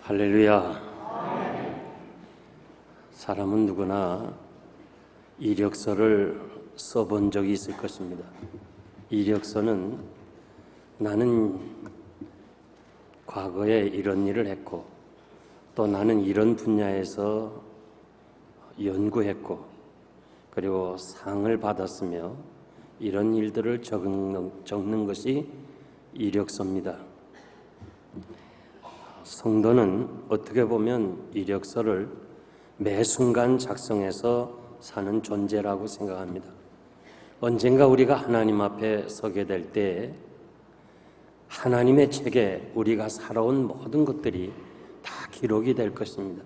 할렐루야. 사람은 누구나 이력서를 써본 적이 있을 것입니다. 이력서는 나는 과거에 이런 일을 했고, 또 나는 이런 분야에서 연구했고, 그리고 상을 받았으며 이런 일들을 적는 것이 이력서입니다. 성도는 어떻게 보면 이력서를 매 순간 작성해서 사는 존재라고 생각합니다. 언젠가 우리가 하나님 앞에 서게 될 때 하나님의 책에 우리가 살아온 모든 것들이 다 기록이 될 것입니다.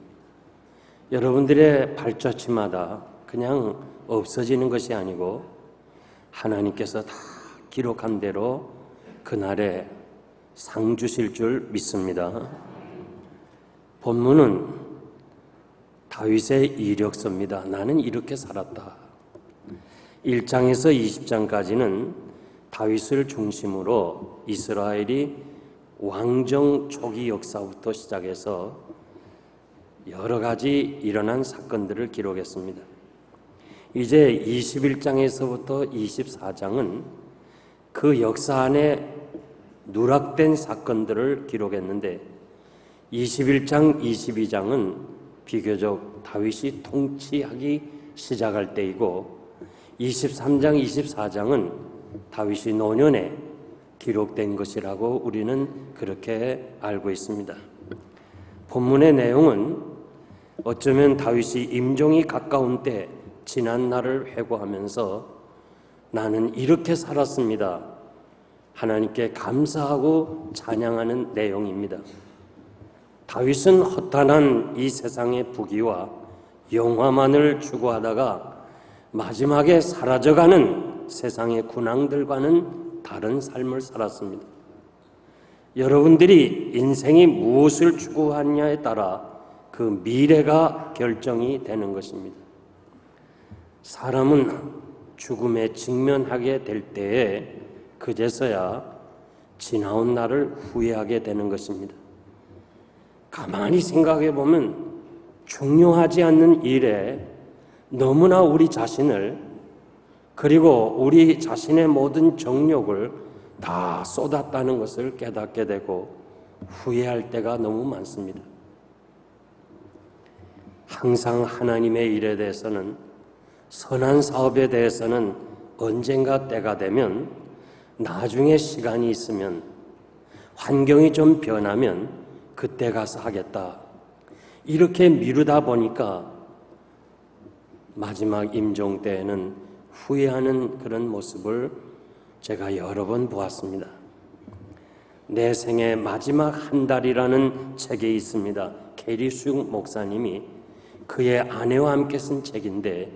여러분들의 발자취마다 그냥 없어지는 것이 아니고 하나님께서 다 기록한 대로 그날에 상 주실 줄 믿습니다. 본문은 다윗의 이력서입니다. 나는 이렇게 살았다. 1장에서 20장까지는 다윗을 중심으로 이스라엘이 왕정 초기 역사부터 시작해서 여러 가지 일어난 사건들을 기록했습니다. 이제 21장에서부터 24장은 그 역사 안에 누락된 사건들을 기록했는데 21장, 22장은 비교적 다윗이 통치하기 시작할 때이고 23장, 24장은 다윗이 노년에 기록된 것이라고 우리는 그렇게 알고 있습니다. 본문의 내용은 어쩌면 다윗이 임종이 가까운 때 지난 날을 회고하면서 나는 이렇게 살았습니다. 하나님께 감사하고 찬양하는 내용입니다. 다윗은 허탄한 이 세상의 부귀와 영화만을 추구하다가 마지막에 사라져가는 세상의 군왕들과는 다른 삶을 살았습니다. 여러분들이 인생이 무엇을 추구하느냐에 따라 그 미래가 결정이 되는 것입니다. 사람은 죽음에 직면하게 될 때에 그제서야 지나온 날을 후회하게 되는 것입니다. 가만히 생각해 보면 중요하지 않는 일에 너무나 우리 자신을 그리고 우리 자신의 모든 정욕을 다 쏟았다는 것을 깨닫게 되고 후회할 때가 너무 많습니다. 항상 하나님의 일에 대해서는 선한 사업에 대해서는 언젠가 때가 되면 나중에 시간이 있으면 환경이 좀 변하면 그때 가서 하겠다. 이렇게 미루다 보니까 마지막 임종 때에는 후회하는 그런 모습을 제가 여러 번 보았습니다. 내 생의 마지막 한 달이라는 책에 있습니다. 캐리숙 목사님이 그의 아내와 함께 쓴 책인데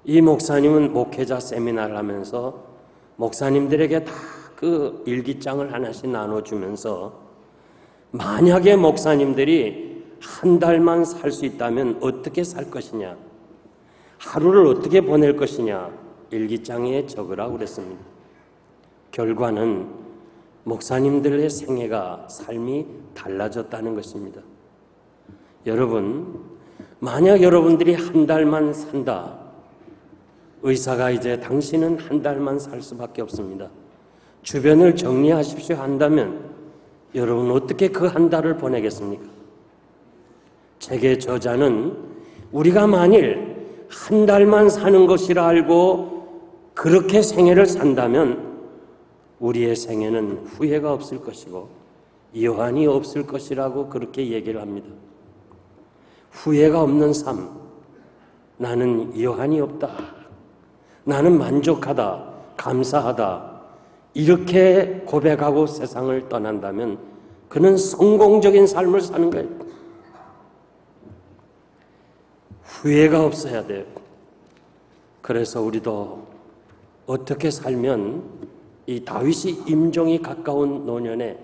이 목사님은 목회자 세미나를 하면서 목사님들에게 다 그 일기장을 하나씩 나눠주면서 만약에 목사님들이 한 달만 살 수 있다면 어떻게 살 것이냐, 하루를 어떻게 보낼 것이냐 일기장에 적으라고 그랬습니다. 결과는 목사님들의 생애가 삶이 달라졌다는 것입니다. 여러분, 만약 여러분들이 한 달만 산다, 의사가 이제 당신은 한 달만 살 수밖에 없습니다. 주변을 정리하십시오 한다면 여러분 어떻게 그 한 달을 보내겠습니까? 책의 저자는 우리가 만일 한 달만 사는 것이라 알고 그렇게 생애를 산다면 우리의 생애는 후회가 없을 것이고 여한이 없을 것이라고 그렇게 얘기를 합니다. 후회가 없는 삶, 나는 여한이 없다, 나는 만족하다, 감사하다, 이렇게 고백하고 세상을 떠난다면 그는 성공적인 삶을 사는 거예요. 후회가 없어야 돼요. 그래서 우리도 어떻게 살면 이 다윗이 임종이 가까운 노년에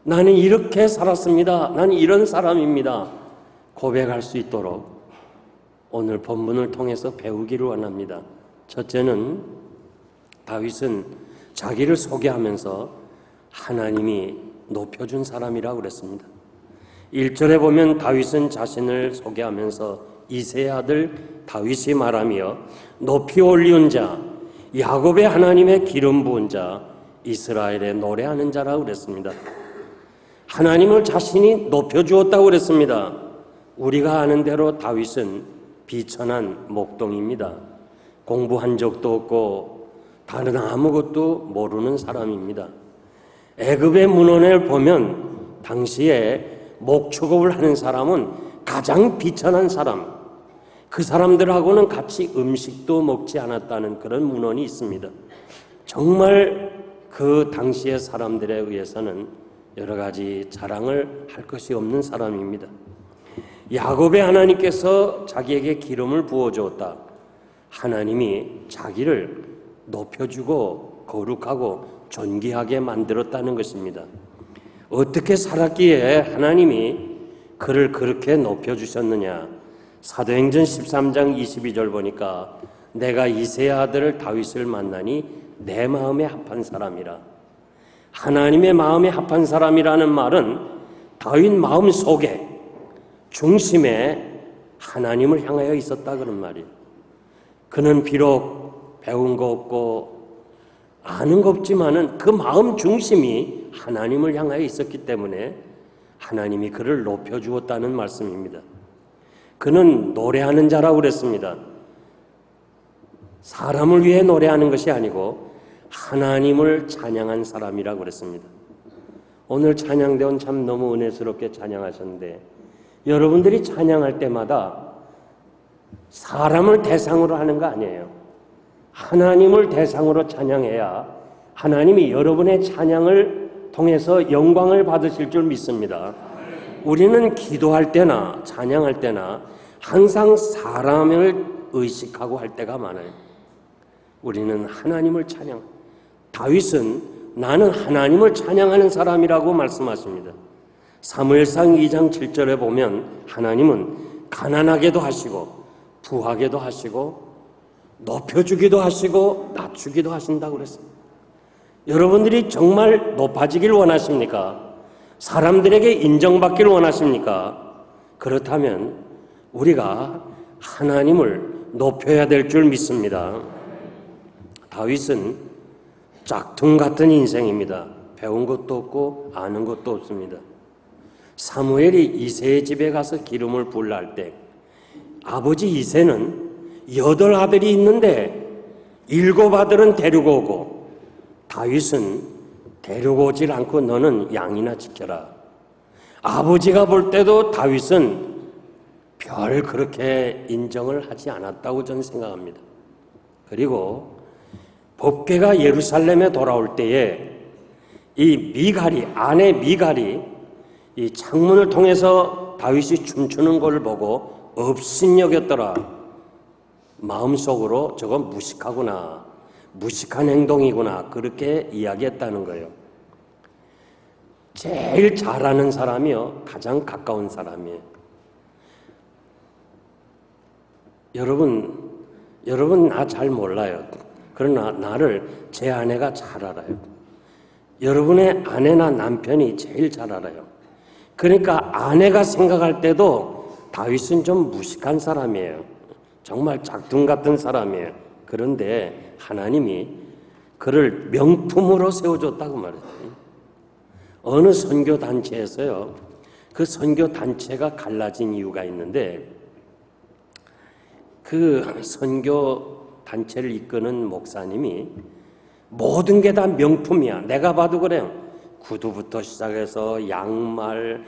나는 이렇게 살았습니다, 나는 이런 사람입니다 고백할 수 있도록 오늘 본문을 통해서 배우기를 원합니다. 첫째는 다윗은 자기를 소개하면서 하나님이 높여준 사람이라고 그랬습니다. 1절에 보면 다윗은 자신을 소개하면서 이새의 아들 다윗이 말하며 높이 올리운 자, 야곱의 하나님의 기름 부은 자, 이스라엘의 노래하는 자라고 그랬습니다. 하나님을 자신이 높여주었다고 그랬습니다. 우리가 아는 대로 다윗은 비천한 목동입니다. 공부한 적도 없고 다른 아무것도 모르는 사람입니다. 애굽의 문헌을 보면 당시에 목축업을 하는 사람은 가장 비천한 사람, 그 사람들하고는 같이 음식도 먹지 않았다는 그런 문헌이 있습니다. 정말 그 당시의 사람들에 의해서는 여러 가지 자랑을 할 것이 없는 사람입니다. 야곱의 하나님께서 자기에게 기름을 부어주었다. 하나님이 자기를 높여주고 거룩하고 존귀하게 만들었다는 것입니다. 어떻게 살았기에 하나님이 그를 그렇게 높여주셨느냐? 사도행전 13장 22절 보니까 내가 이새의 아들을 다윗을 만나니 내 마음에 합한 사람이라. 하나님의 마음에 합한 사람이라는 말은 다윗 마음 속에 중심에 하나님을 향하여 있었다 그런 말이에요. 그는 비록 배운 거 없고 아는 거 없지만은 그 마음 중심이 하나님을 향하여 있었기 때문에 하나님이 그를 높여주었다는 말씀입니다. 그는 노래하는 자라고 그랬습니다. 사람을 위해 노래하는 것이 아니고 하나님을 찬양한 사람이라고 그랬습니다. 오늘 찬양대원 참 너무 은혜스럽게 찬양하셨는데 여러분들이 찬양할 때마다 사람을 대상으로 하는 거 아니에요. 하나님을 대상으로 찬양해야 하나님이 여러분의 찬양을 통해서 영광을 받으실 줄 믿습니다. 우리는 기도할 때나 찬양할 때나 항상 사람을 의식하고 할 때가 많아요. 우리는 하나님을 찬양. 다윗은 나는 하나님을 찬양하는 사람이라고 말씀하십니다. 사무엘상 2장 7절에 보면 하나님은 가난하게도 하시고 부하게도 하시고 높여주기도 하시고 낮추기도 하신다고 그랬습니다. 여러분들이 정말 높아지길 원하십니까? 사람들에게 인정받기를 원하십니까? 그렇다면 우리가 하나님을 높여야 될 줄 믿습니다. 다윗은 짝퉁 같은 인생입니다. 배운 것도 없고 아는 것도 없습니다. 사무엘이 이새의 집에 가서 기름을 부으려 할 때 아버지 이새는 8 아들이 있는데 7 아들은 데리고 오고 다윗은 데리고 오질 않고 너는 양이나 지켜라. 아버지가 볼 때도 다윗은 별 그렇게 인정을 하지 않았다고 저는 생각합니다. 그리고 법궤가 예루살렘에 돌아올 때에 이 미갈이, 아내 미갈이 이 창문을 통해서 다윗이 춤추는 걸 보고 업신여겼더라. 마음속으로 저건 무식하구나, 무식한 행동이구나, 그렇게 이야기했다는 거예요. 제일 잘하는 사람이요, 가장 가까운 사람이에요. 여러분 나 잘 몰라요. 그러나 나를 제 아내가 잘 알아요. 여러분의 아내나 남편이 제일 잘 알아요. 그러니까 아내가 생각할 때도 다윗은 좀 무식한 사람이에요. 정말 짝퉁 같은 사람이에요. 그런데 하나님이 그를 명품으로 세워줬다고 말했어요. 어느 선교단체에서요, 그 선교단체가 갈라진 이유가 있는데 그 선교단체를 이끄는 목사님이 모든 게 다 명품이야. 내가 봐도 그래요. 구두부터 시작해서 양말,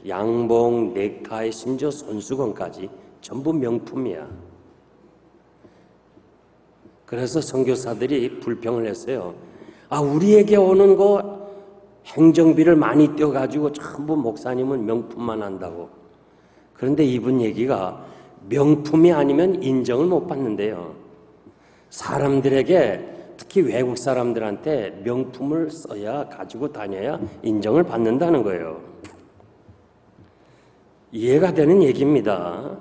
양복, 넥타이, 심지어 손수건까지 전부 명품이야. 그래서 선교사들이 불평을 했어요. 우리에게 오는 거 행정비를 많이 떼어가지고 전부 목사님은 명품만 한다고. 그런데 이분 얘기가 명품이 아니면 인정을 못 받는데요. 사람들에게, 특히 외국 사람들한테 명품을 써야, 가지고 다녀야 인정을 받는다는 거예요. 이해가 되는 얘기입니다.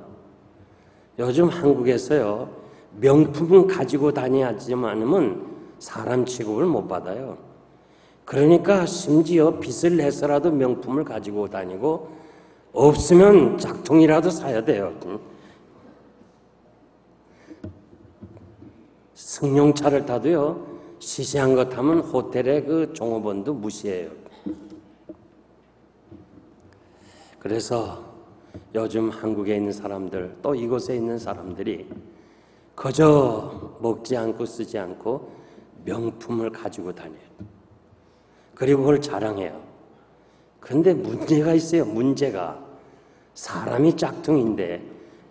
요즘 한국에서요, 명품은 가지고 다녀야지만은 사람 취급을 못 받아요. 그러니까 심지어 빚을 내서라도 명품을 가지고 다니고 없으면 짝퉁이라도 사야 돼요. 승용차를 타도요, 시시한 것 하면 호텔의 그 종업원도 무시해요. 그래서 요즘 한국에 있는 사람들, 또 이곳에 있는 사람들이 그저 먹지 않고 쓰지 않고 명품을 가지고 다녀요. 그리고 그걸 자랑해요. 근데 문제가 있어요. 문제가 사람이 짝퉁인데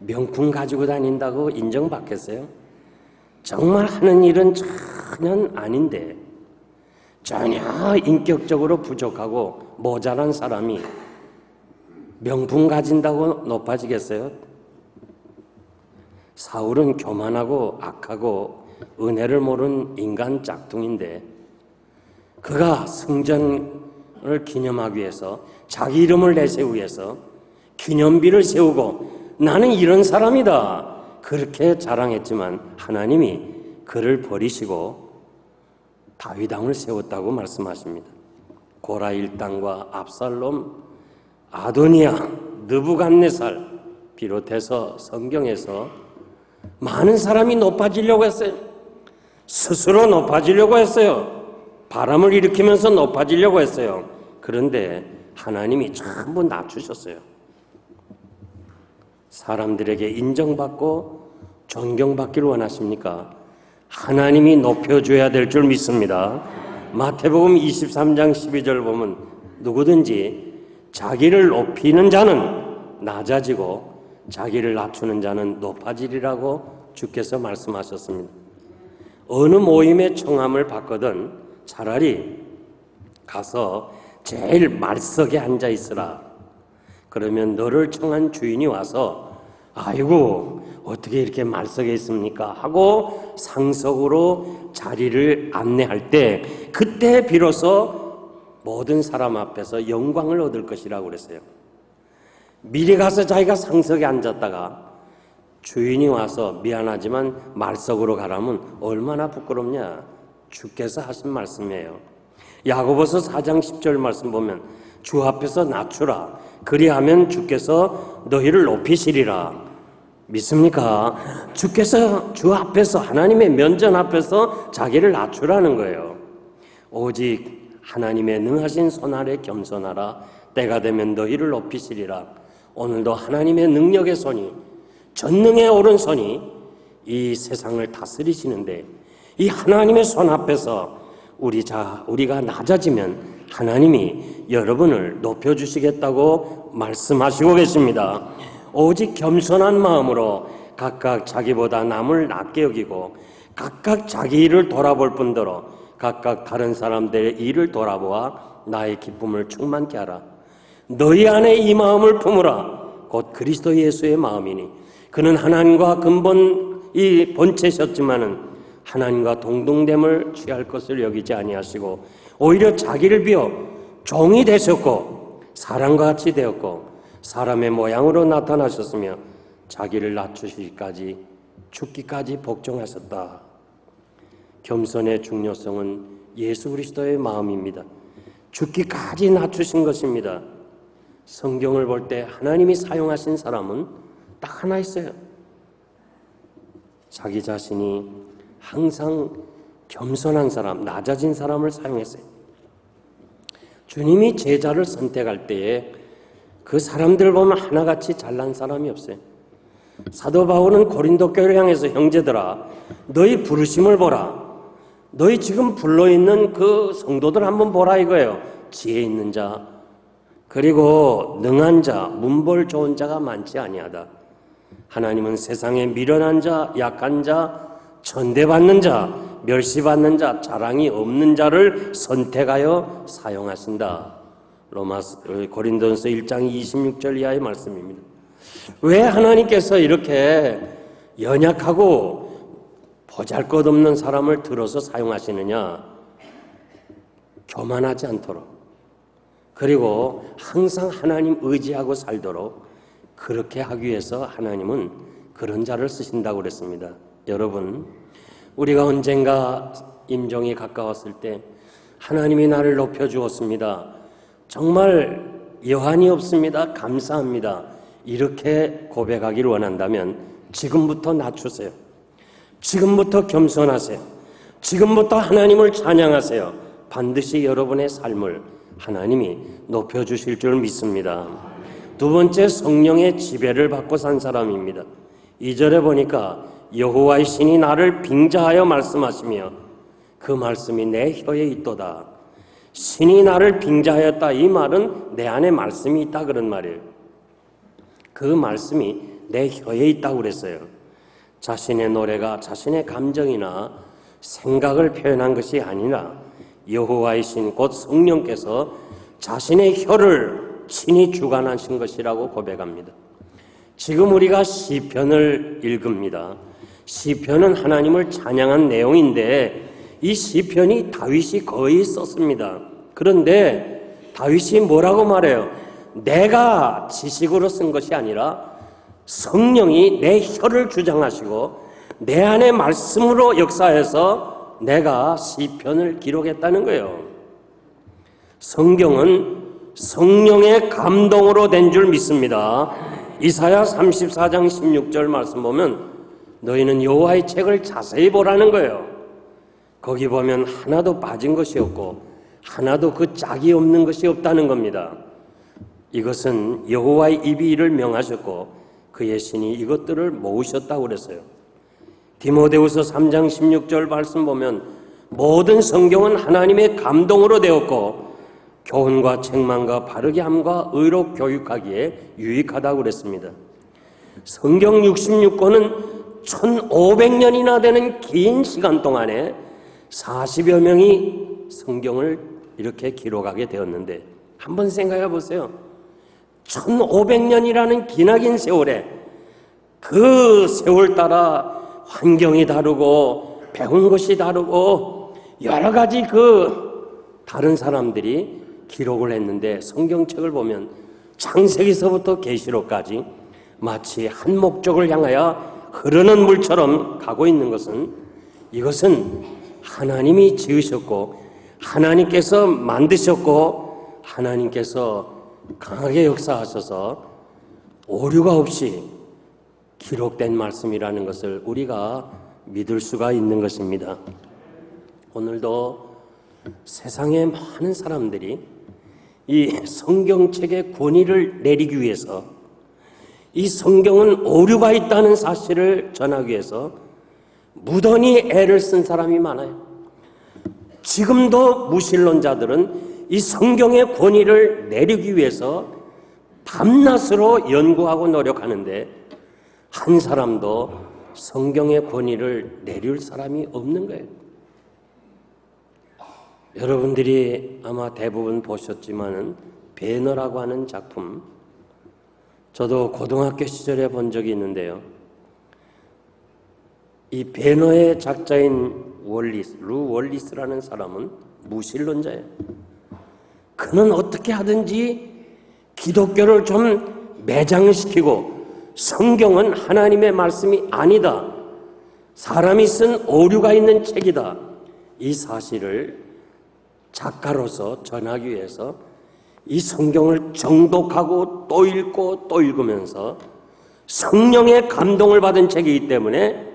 명품 가지고 다닌다고 인정받겠어요? 정말 하는 일은 전혀 아닌데 전혀 인격적으로 부족하고 모자란 사람이 명품 가진다고 높아지겠어요? 사울은 교만하고 악하고 은혜를 모르는 인간 짝퉁인데 그가 성전을 기념하기 위해서 자기 이름을 내세우기 위해서 기념비를 세우고 나는 이런 사람이다 그렇게 자랑했지만 하나님이 그를 버리시고 다윗 왕을 세웠다고 말씀하십니다. 고라 일당과 압살롬, 아도니아, 느부갓네살 비롯해서 성경에서 많은 사람이 높아지려고 했어요. 스스로 높아지려고 했어요. 바람을 일으키면서 높아지려고 했어요. 그런데 하나님이 전부 낮추셨어요. 사람들에게 인정받고 존경받기를 원하십니까? 하나님이 높여줘야 될 줄 믿습니다. 마태복음 23장 12절 보면 누구든지 자기를 높이는 자는 낮아지고 자기를 낮추는 자는 높아지리라고 주께서 말씀하셨습니다. 어느 모임에 청함을 받거든 차라리 가서 제일 말석에 앉아 있으라. 그러면 너를 청한 주인이 와서 아이고 어떻게 이렇게 말석에 있습니까? 하고 상석으로 자리를 안내할 때 그때 비로소 모든 사람 앞에서 영광을 얻을 것이라고 그랬어요. 미리 가서 자기가 상석에 앉았다가 주인이 와서 미안하지만 말석으로 가라면 얼마나 부끄럽냐. 주께서 하신 말씀이에요. 야고보서 4장 10절 말씀 보면 주 앞에서 낮추라. 그리하면 주께서 너희를 높이시리라. 믿습니까? 주께서 주 앞에서 하나님의 면전 앞에서 자기를 낮추라는 거예요. 오직 하나님의 능하신 손 아래 겸손하라. 때가 되면 너희를 높이시리라. 오늘도 하나님의 능력의 손이 전능의 오른손이 이 세상을 다스리시는데 이 하나님의 손 앞에서 우리가 낮아지면 하나님이 여러분을 높여주시겠다고 말씀하시고 계십니다. 오직 겸손한 마음으로 각각 자기보다 남을 낮게 여기고 각각 자기 일을 돌아볼 뿐더러 각각 다른 사람들의 일을 돌아보아 나의 기쁨을 충만케 하라. 너희 안에 이 마음을 품으라. 곧 그리스도 예수의 마음이니 그는 하나님과 근본이 본체셨지만은 하나님과 동등됨을 취할 것을 여기지 아니하시고 오히려 자기를 비워 종이 되셨고 사람과 같이 되었고 사람의 모양으로 나타나셨으며 자기를 낮추시기까지 죽기까지 복종하셨다. 겸손의 중요성은 예수 그리스도의 마음입니다. 죽기까지 낮추신 것입니다. 성경을 볼 때 하나님이 사용하신 사람은 딱 하나 있어요. 자기 자신이 항상 겸손한 사람, 낮아진 사람을 사용했어요. 주님이 제자를 선택할 때에 그 사람들 보면 하나같이 잘난 사람이 없어요. 사도 바울은 고린도 교회를 향해서 형제들아 너희 부르심을 보라. 너희 지금 불러있는 그 성도들 한번 보라 이거예요. 지혜 있는 자 그리고 능한 자, 문벌 좋은 자가 많지 아니하다. 하나님은 세상에 미련한 자, 약한 자, 천대받는 자, 멸시받는 자, 자랑이 없는 자를 선택하여 사용하신다. 고린도전서 1장 26절 이하의 말씀입니다. 왜 하나님께서 이렇게 연약하고 보잘것없는 사람을 들어서 사용하시느냐? 교만하지 않도록 그리고 항상 하나님 의지하고 살도록 그렇게 하기 위해서 하나님은 그런 자를 쓰신다고 그랬습니다. 여러분, 우리가 언젠가 임종이 가까웠을 때 하나님이 나를 높여주었습니다. 정말 여한이 없습니다. 감사합니다. 이렇게 고백하기를 원한다면 지금부터 낮추세요. 지금부터 겸손하세요. 지금부터 하나님을 찬양하세요. 반드시 여러분의 삶을 하나님이 높여주실 줄 믿습니다. 두 번째, 성령의 지배를 받고 산 사람입니다. 2절에 보니까 여호와의 신이 나를 빙자하여 말씀하시며 그 말씀이 내 혀에 있도다. 신이 나를 빙자하였다. 이 말은 내 안에 말씀이 있다 그런 말이에요. 그 말씀이 내 혀에 있다고 그랬어요. 자신의 노래가 자신의 감정이나 생각을 표현한 것이 아니라 여호와의 신 곧 성령께서 자신의 혀를 친히 주관하신 것이라고 고백합니다. 지금 우리가 시편을 읽습니다. 시편은 하나님을 찬양한 내용인데 이 시편이 다윗이 거의 썼습니다. 그런데 다윗이 뭐라고 말해요? 내가 지식으로 쓴 것이 아니라 성령이 내 혀를 주장하시고 내 안에 말씀으로 역사해서 내가 시편을 기록했다는 거예요. 성경은 성령의 감동으로 된 줄 믿습니다. 이사야 34장 16절 말씀 보면 너희는 여호와의 책을 자세히 보라는 거예요. 거기 보면 하나도 빠진 것이 없고 하나도 그 짝이 없는 것이 없다는 겁니다. 이것은 여호와의 입이 이를 명하셨고 그의 신이 이것들을 모으셨다고 그랬어요. 디모데후서 3장 16절 말씀 보면 모든 성경은 하나님의 감동으로 되었고 교훈과 책망과 바르게 함과 의로 교육하기에 유익하다고 그랬습니다. 성경 66권은 1500년이나 되는 긴 시간 동안에 40여 명이 성경을 이렇게 기록하게 되었는데 한번 생각해 보세요. 1500년이라는 기나긴 세월에 그 세월 따라 환경이 다르고 배운 것이 다르고 여러 가지 다른 사람들이 기록을 했는데 성경책을 보면 창세기서부터 계시록까지 마치 한 목적을 향하여 흐르는 물처럼 가고 있는 것은 이것은 하나님이 지으셨고 하나님께서 만드셨고 하나님께서 강하게 역사하셔서 오류가 없이 기록된 말씀이라는 것을 우리가 믿을 수가 있는 것입니다. 오늘도 세상의 많은 사람들이 이 성경책의 권위를 내리기 위해서 이 성경은 오류가 있다는 사실을 전하기 위해서 무던히 애를 쓴 사람이 많아요. 지금도 무신론자들은 이 성경의 권위를 내리기 위해서 밤낮으로 연구하고 노력하는데 한 사람도 성경의 권위를 내릴 사람이 없는 거예요. 여러분들이 아마 대부분 보셨지만은 배너라고 하는 작품, 저도 고등학교 시절에 본 적이 있는데요. 이 배너의 작자인 루 월리스라는 사람은 무신론자예요. 그는 어떻게 하든지 기독교를 좀 매장시키고 성경은 하나님의 말씀이 아니다, 사람이 쓴 오류가 있는 책이다, 이 사실을 작가로서 전하기 위해서 이 성경을 정독하고 또 읽고 또 읽으면서 성령의 감동을 받은 책이기 때문에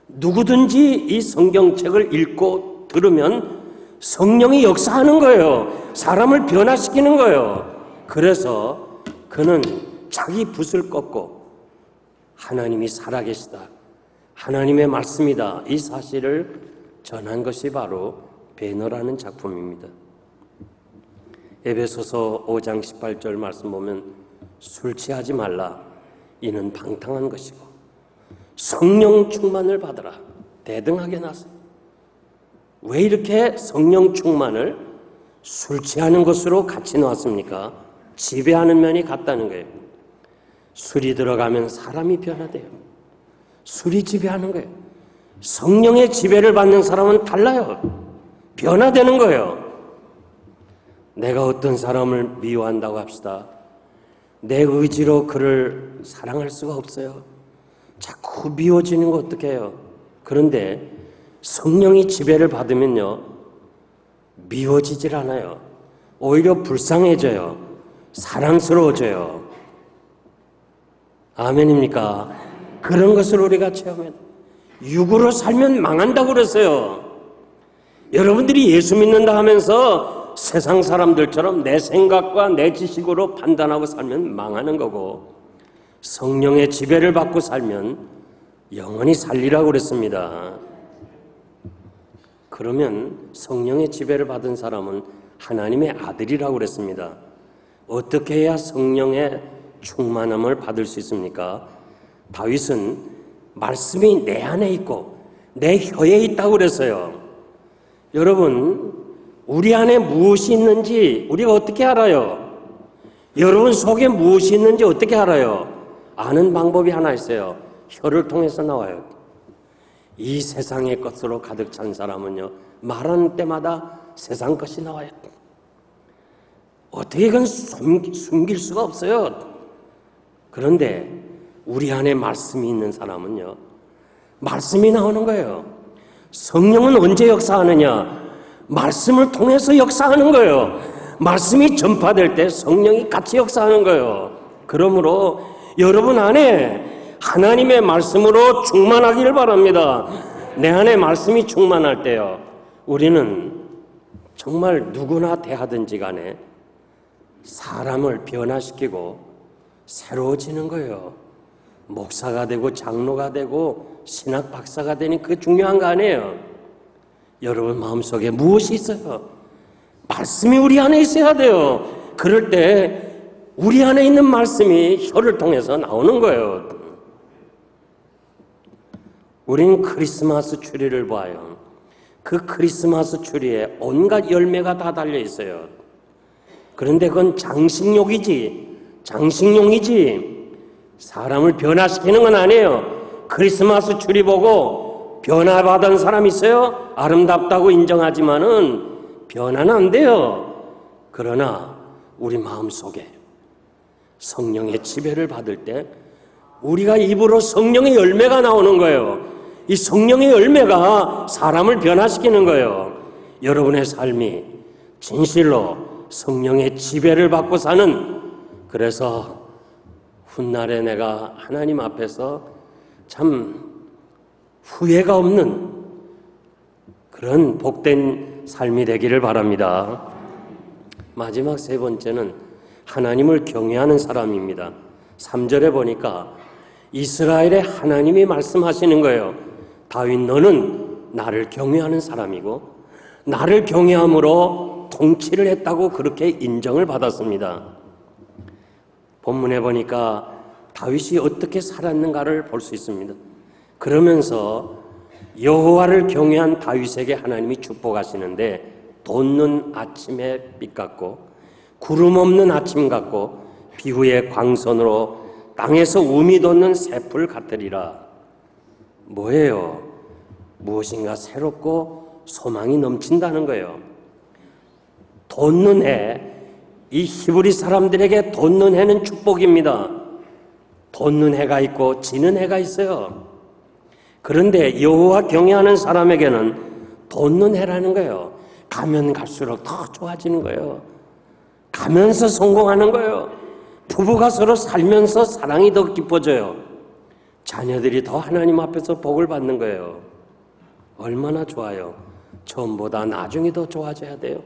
누구든지 이 성경책을 읽고 들으면 성령이 역사하는 거예요. 사람을 변화시키는 거예요. 그래서 그는 자기 붓을 꺾고 하나님이 살아계시다, 하나님의 말씀이다, 이 사실을 전한 것이 바로 배너라는 작품입니다. 에베소서 5장 18절 말씀 보면 술 취하지 말라, 이는 방탕한 것이고 성령 충만을 받으라, 대등하게 나서. 왜 이렇게 성령 충만을 술 취하는 것으로 같이 놓았습니까? 지배하는 면이 같다는 거예요. 술이 들어가면 사람이 변화돼요. 술이 지배하는 거예요. 성령의 지배를 받는 사람은 달라요. 변화되는 거예요. 내가 어떤 사람을 미워한다고 합시다. 내 의지로 그를 사랑할 수가 없어요. 자꾸 미워지는 거 어떻게 해요? 그런데 성령이 지배를 받으면요, 미워지질 않아요. 오히려 불쌍해져요. 사랑스러워져요. 아멘입니까? 그런 것을 우리가 체험해야 돼요. 육으로 살면 망한다고 그랬어요. 여러분들이 예수 믿는다 하면서 세상 사람들처럼 내 생각과 내 지식으로 판단하고 살면 망하는 거고, 성령의 지배를 받고 살면 영원히 살리라고 그랬습니다. 그러면 성령의 지배를 받은 사람은 하나님의 아들이라고 그랬습니다. 어떻게 해야 성령의 충만함을 받을 수 있습니까? 다윗은 말씀이 내 안에 있고 내 혀에 있다고 그랬어요. 여러분, 우리 안에 무엇이 있는지 우리가 어떻게 알아요? 여러분 속에 무엇이 있는지 어떻게 알아요? 아는 방법이 하나 있어요. 혀를 통해서 나와요. 이 세상의 것으로 가득 찬 사람은요, 말하는 때마다 세상 것이 나와요. 어떻게 그건 숨길 수가 없어요. 그런데 우리 안에 말씀이 있는 사람은요, 말씀이 나오는 거예요. 성령은 언제 역사하느냐? 말씀을 통해서 역사하는 거예요. 말씀이 전파될 때 성령이 같이 역사하는 거예요. 그러므로 여러분 안에 하나님의 말씀으로 충만하기를 바랍니다. 내 안에 말씀이 충만할 때요, 우리는 정말 누구나 대하든지 간에 사람을 변화시키고 새로워지는 거예요. 목사가 되고 장로가 되고 신학 박사가 되니 그게 중요한 거 아니에요. 여러분 마음속에 무엇이 있어요? 말씀이 우리 안에 있어야 돼요. 그럴 때 우리 안에 있는 말씀이 혀를 통해서 나오는 거예요. 우리는 크리스마스 추리를 봐요. 그 크리스마스 추리에 온갖 열매가 다 달려 있어요. 그런데 그건 장식용이지 사람을 변화시키는 건 아니에요. 크리스마스 추리 보고 변화받은 사람 있어요? 아름답다고 인정하지만은 변화는 안 돼요. 그러나 우리 마음속에 성령의 지배를 받을 때 우리가 입으로 성령의 열매가 나오는 거예요. 이 성령의 열매가 사람을 변화시키는 거예요. 여러분의 삶이 진실로 성령의 지배를 받고 사는, 그래서 훗날에 내가 하나님 앞에서 참 후회가 없는 그런 복된 삶이 되기를 바랍니다. 마지막 세 번째는 하나님을 경외하는 사람입니다. 3절에 보니까 이스라엘의 하나님이 말씀하시는 거예요. 다윗, 너는 나를 경외하는 사람이고 나를 경외함으로 통치를 했다고 그렇게 인정을 받았습니다. 본문에 보니까 다윗이 어떻게 살았는가를 볼 수 있습니다. 그러면서 여호와를 경외한 다윗에게 하나님이 축복하시는데, 돋는 아침의 빛 같고 구름 없는 아침 같고 비후의 광선으로 땅에서 우미 돋는 새풀 같으리라. 뭐예요? 무엇인가 새롭고 소망이 넘친다는 거예요. 돋는 해, 이 히브리 사람들에게 돋는 해는 축복입니다. 돋는 해가 있고 지는 해가 있어요. 그런데 여호와 경외하는 사람에게는 돋는 해라는 거예요. 가면 갈수록 더 좋아지는 거예요. 가면서 성공하는 거예요. 부부가 서로 살면서 사랑이 더 깊어져요. 자녀들이 더 하나님 앞에서 복을 받는 거예요. 얼마나 좋아요. 처음보다 나중이 더 좋아져야 돼요.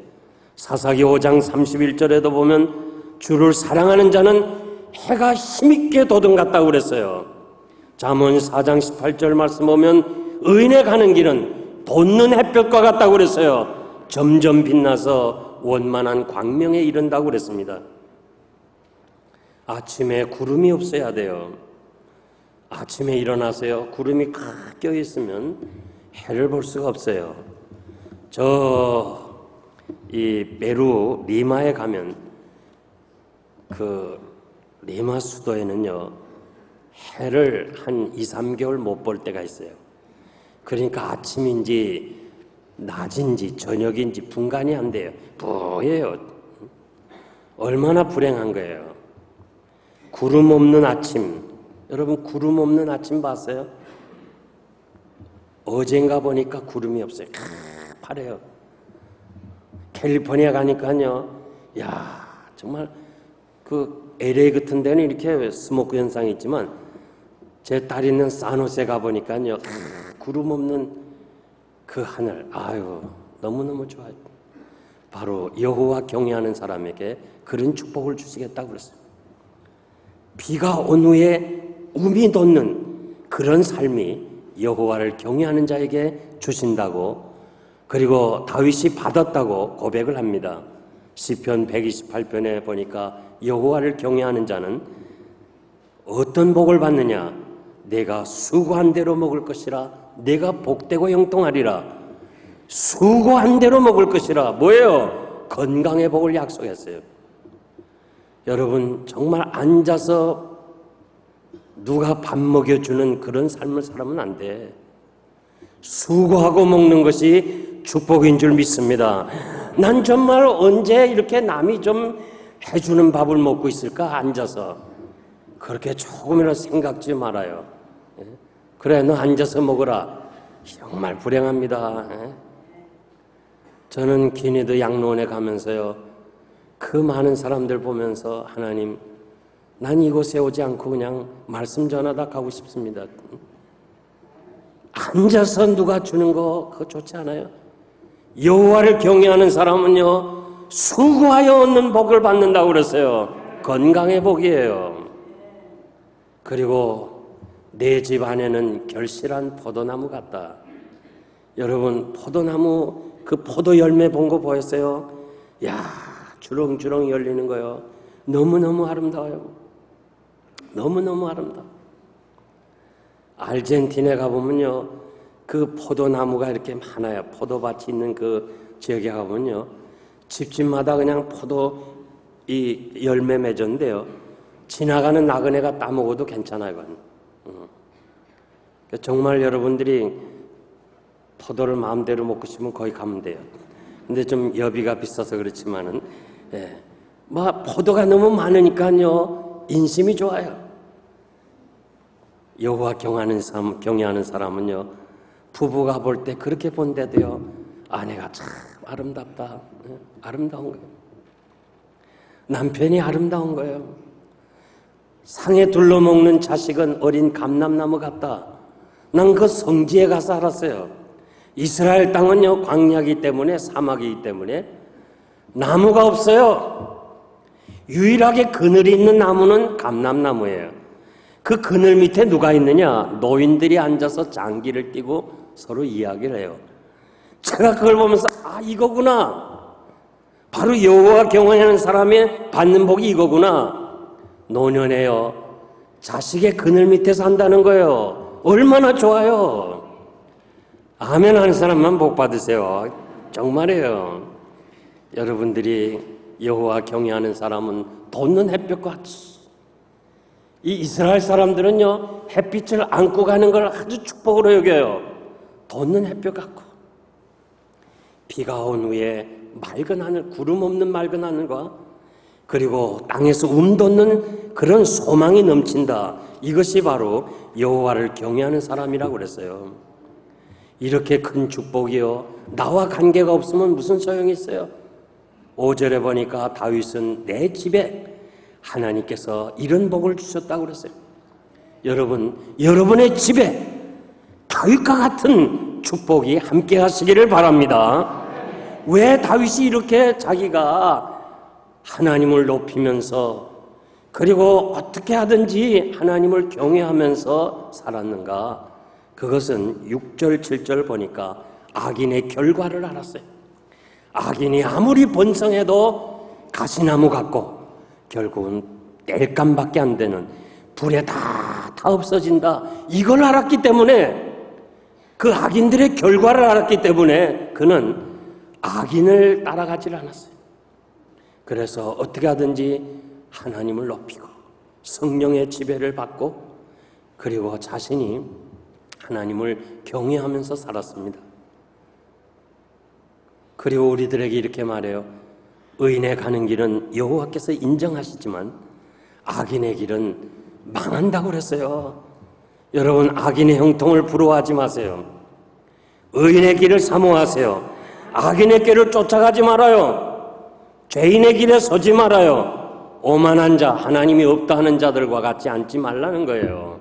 사사기 5장 31절에도 보면 주를 사랑하는 자는 해가 힘있게 돋음같다고 그랬어요. 잠언 4장 18절 말씀 보면 의인의 가는 길은 돋는 햇볕과 같다고 그랬어요. 점점 빛나서 원만한 광명에 이른다고 그랬습니다. 아침에 구름이 없어야 돼요. 아침에 일어나세요. 구름이 꽉 껴있으면 해를 볼 수가 없어요. 이 페루 리마에 가면 그 리마 수도에는요, 해를 한 2, 3개월 못 볼 때가 있어요. 그러니까 아침인지 낮인지 저녁인지 분간이 안 돼요. 뿌예요. 얼마나 불행한 거예요. 구름 없는 아침. 여러분 구름 없는 아침 봤어요? 어젠가 보니까 구름이 없어요. 파래요. 캘리포니아 가니까요, 야 정말 그 LA 같은 데는 이렇게 스모크 현상이 있지만 제 딸 있는 산호세 가보니까요, 구름 없는 그 하늘, 아유, 너무너무 좋아요. 바로 여호와 경외하는 사람에게 그런 축복을 주시겠다고 그랬어요. 비가 온 후에 움이 돋는 그런 삶이 여호와를 경외하는 자에게 주신다고, 그리고 다윗이 받았다고 고백을 합니다. 시편 128편에 보니까 여호와를 경외하는 자는 어떤 복을 받느냐? 내가 수고한 대로 먹을 것이라. 내가 복되고 형통하리라. 수고한 대로 먹을 것이라. 뭐예요? 건강의 복을 약속했어요. 여러분, 정말 앉아서 누가 밥 먹여주는 그런 삶을 살면 안 돼. 수고하고 먹는 것이 축복인 줄 믿습니다. 난 정말 언제 이렇게 남이 좀 해주는 밥을 먹고 있을까? 앉아서. 그렇게 조금이라도 생각지 말아요. 그래, 너 앉아서 먹어라. 정말 불행합니다. 저는 기니드 양로원에 가면서요, 그 많은 사람들 보면서 하나님, 난 이곳에 오지 않고 그냥 말씀 전하다 가고 싶습니다. 앉아서 누가 주는 거 그거 좋지 않아요? 여호와를 경외하는 사람은요, 수고하여 얻는 복을 받는다고 그랬어요. 건강의 복이에요. 그리고 내 집 안에는 결실한 포도나무 같다. 여러분, 포도나무 그 포도 열매 본 거 보였어요? 야, 주렁주렁 열리는 거요. 너무너무 아름다워요. 너무너무 아름다워. 아르헨티나에 가보면요, 그 포도나무가 이렇게 많아요. 포도밭이 있는 그 지역에 가보면요, 집집마다 그냥 포도 이 열매 맺었는데요, 지나가는 나그네가 따먹어도 괜찮아요. 그건. 정말 여러분들이 포도를 마음대로 먹고 싶으면 거기 가면 돼요. 근데 좀 여비가 비싸서 그렇지만은, 뭐 포도가 너무 많으니까요, 인심이 좋아요. 여호와 경외하는 사람은요, 부부가 볼 때 그렇게 본데도요, 아내가 참 아름답다. 아름다운 거예요. 남편이 아름다운 거예요. 상에 둘러먹는 자식은 어린 감람나무 같다. 난 그 성지에 가서 알았어요. 이스라엘 땅은요, 광야이기 때문에, 사막이기 때문에 나무가 없어요. 유일하게 그늘이 있는 나무는 감람나무예요. 그 그늘 밑에 누가 있느냐? 노인들이 앉아서 장기를 띄고 서로 이야기를 해요. 제가 그걸 보면서, 아, 이거구나. 바로 여호와 경외하는 사람의 받는 복이 이거구나. 노년에요, 자식의 그늘 밑에 산다는 거예요. 얼마나 좋아요. 아멘 하는 사람만 복 받으세요. 정말이에요. 여러분들이 여호와 경외하는 사람은 돋는 햇볕 같이. 이 이스라엘 사람들은요, 햇빛을 안고 가는 걸 아주 축복으로 여겨요. 돋는 햇볕 같고. 비가 온 후에 맑은 하늘, 구름 없는 맑은 하늘과, 그리고 땅에서 돋는 그런 소망이 넘친다. 이것이 바로 여호와를 경외하는 사람이라고 그랬어요. 이렇게 큰 축복이요, 나와 관계가 없으면 무슨 소용이 있어요? 5절에 보니까 다윗은 내 집에 하나님께서 이런 복을 주셨다고 그랬어요. 여러분, 여러분의 집에 다윗과 같은 축복이 함께 하시기를 바랍니다. 왜 다윗이 이렇게 자기가 하나님을 높이면서, 그리고 어떻게 하든지 하나님을 경외하면서 살았는가? 그것은 6절, 7절 보니까 악인의 결과를 알았어요. 악인이 아무리 번성해도 가시나무 같고 결국은 땔감밖에 안 되는, 불에 다 없어진다. 이걸 알았기 때문에, 그 악인들의 결과를 알았기 때문에 그는 악인을 따라가질 않았어요. 그래서 어떻게 하든지 하나님을 높이고 성령의 지배를 받고, 그리고 자신이 하나님을 경외하면서 살았습니다. 그리고 우리들에게 이렇게 말해요. 의인의 가는 길은 여호와께서 인정하시지만 악인의 길은 망한다고 그랬어요. 여러분, 악인의 형통을 부러워하지 마세요. 의인의 길을 사모하세요. 악인의 길을 쫓아가지 말아요. 죄인의 길에 서지 말아요. 오만한 자, 하나님이 없다 하는 자들과 같이 앉지 말라는 거예요.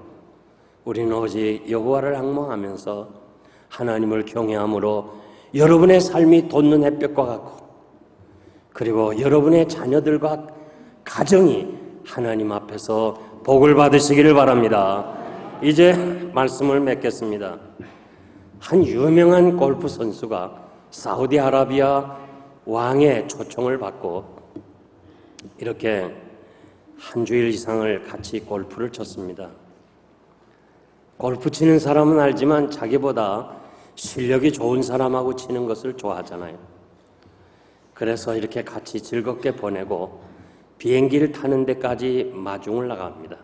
우리는 오직 여호와를 앙망하면서 하나님을 경외함으로 여러분의 삶이 돋는 햇볕과 같고, 그리고 여러분의 자녀들과 가정이 하나님 앞에서 복을 받으시기를 바랍니다. 이제 말씀을 맺겠습니다. 한 유명한 골프 선수가 사우디아라비아 왕의 초청을 받고 이렇게 한 주일 이상을 같이 골프를 쳤습니다. 골프 치는 사람은 알지만 자기보다 실력이 좋은 사람하고 치는 것을 좋아하잖아요. 그래서 이렇게 같이 즐겁게 보내고 비행기를 타는 데까지 마중을 나갑니다.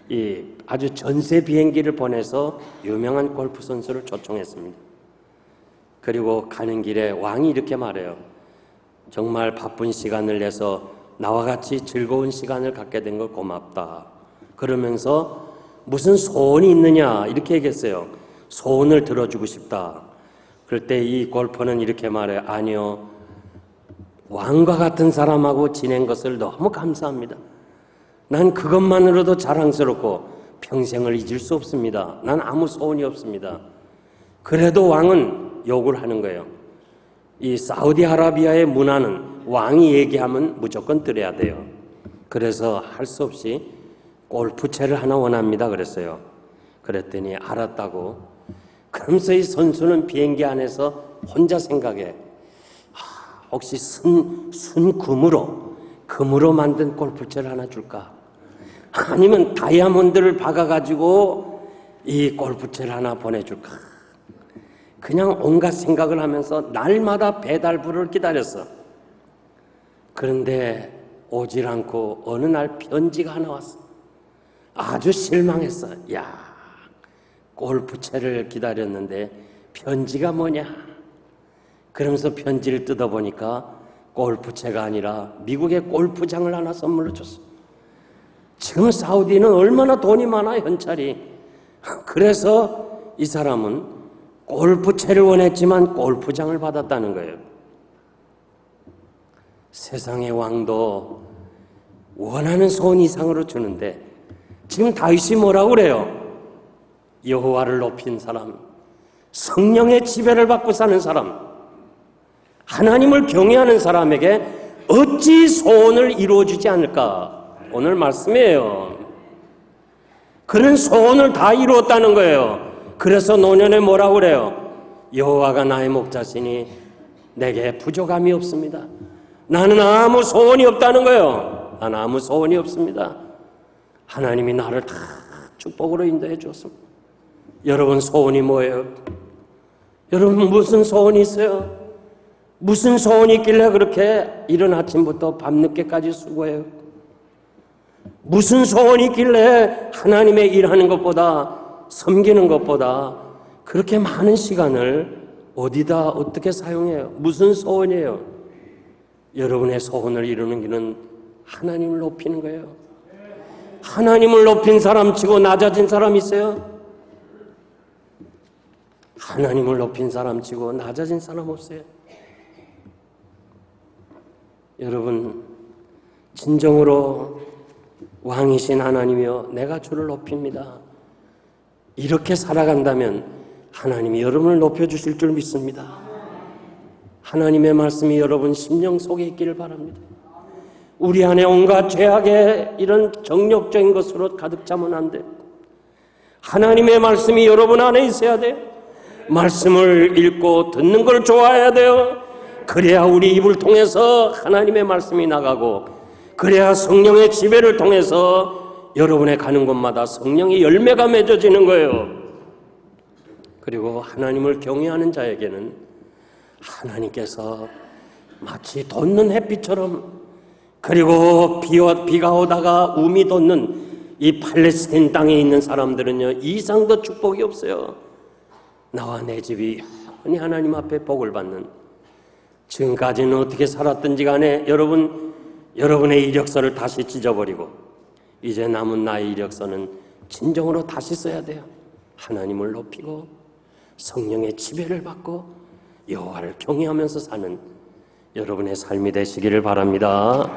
이 아주 전세 비행기를 보내서 유명한 골프 선수를 초청했습니다. 그리고 가는 길에 왕이 이렇게 말해요. 정말 바쁜 시간을 내서 나와 같이 즐거운 시간을 갖게 된 걸 고맙다. 그러면서 무슨 소원이 있느냐 이렇게 얘기했어요. 소원을 들어주고 싶다. 그럴 때 이 골퍼는 이렇게 말해요. 아니요, 왕과 같은 사람하고 지낸 것을 너무 감사합니다. 난 그것만으로도 자랑스럽고 평생을 잊을 수 없습니다. 난 아무 소원이 없습니다. 그래도 왕은 욕을 하는 거예요. 이 사우디아라비아의 문화는 왕이 얘기하면 무조건 들어야 돼요. 그래서 할 수 없이 골프채를 하나 원합니다 그랬어요. 그랬더니 알았다고. 그러면서 이 선수는 비행기 안에서 혼자 생각해. 혹시 금으로 만든 골프채를 하나 줄까? 아니면 다이아몬드를 박아가지고 이 골프채를 하나 보내줄까? 그냥 온갖 생각을 하면서 날마다 배달부를 기다렸어. 그런데 오질 않고 어느 날 편지가 하나 왔어. 아주 실망했어. 야, 골프채를 기다렸는데 편지가 뭐냐? 그러면서 편지를 뜯어보니까 골프채가 아니라 미국의 골프장을 하나 선물로 줬어. 지금 사우디는 얼마나 돈이 많아, 현찰이. 그래서 이 사람은 골프채를 원했지만 골프장을 받았다는 거예요. 세상의 왕도 원하는 소원 이상으로 주는데 지금 다윗이 뭐라고 그래요? 여호와를 높인 사람, 성령의 지배를 받고 사는 사람, 하나님을 경외하는 사람에게 어찌 소원을 이루어주지 않을까? 오늘 말씀이에요. 그런 소원을 다 이루었다는 거예요. 그래서 노년에 뭐라고 그래요? 여호와가 나의 목자시니 내게 부족함이 없습니다. 나는 아무 소원이 없다는 거예요. 나는 아무 소원이 없습니다. 하나님이 나를 다 축복으로 인도해 주었습니다. 여러분 소원이 뭐예요? 여러분 무슨 소원이 있어요? 무슨 소원이 있길래 그렇게 이른 아침부터 밤늦게까지 수고해요? 무슨 소원이 있길래 하나님의 일하는 것보다, 섬기는 것보다 그렇게 많은 시간을 어디다 어떻게 사용해요? 무슨 소원이에요? 여러분의 소원을 이루는 길은 하나님을 높이는 거예요. 하나님을 높인 사람 치고 낮아진 사람 있어요? 하나님을 높인 사람 치고 낮아진 사람 없어요. 여러분, 진정으로 왕이신 하나님이여 내가 주를 높입니다. 이렇게 살아간다면 하나님이 여러분을 높여주실 줄 믿습니다. 하나님의 말씀이 여러분 심령 속에 있기를 바랍니다. 우리 안에 온갖 죄악의 이런 정력적인 것으로 가득 차면 안 돼요. 하나님의 말씀이 여러분 안에 있어야 돼요. 말씀을 읽고 듣는 걸 좋아해야 돼요. 그래야 우리 입을 통해서 하나님의 말씀이 나가고, 그래야 성령의 지배를 통해서 여러분의 가는 곳마다 성령의 열매가 맺어지는 거예요. 그리고 하나님을 경외하는 자에게는 하나님께서 마치 돋는 햇빛처럼, 그리고 비가 오다가 움이 돋는 이 팔레스타인 땅에 있는 사람들은요, 이상 더 축복이 없어요. 나와 내 집이 영원히 하나님 앞에 복을 받는, 지금까지는 어떻게 살았든지 간에 여러분의 이력서를 다시 찢어버리고 이제 남은 나의 이력서는 진정으로 다시 써야 돼요. 하나님을 높이고 성령의 지배를 받고 여호와를 경외하면서 사는 여러분의 삶이 되시기를 바랍니다.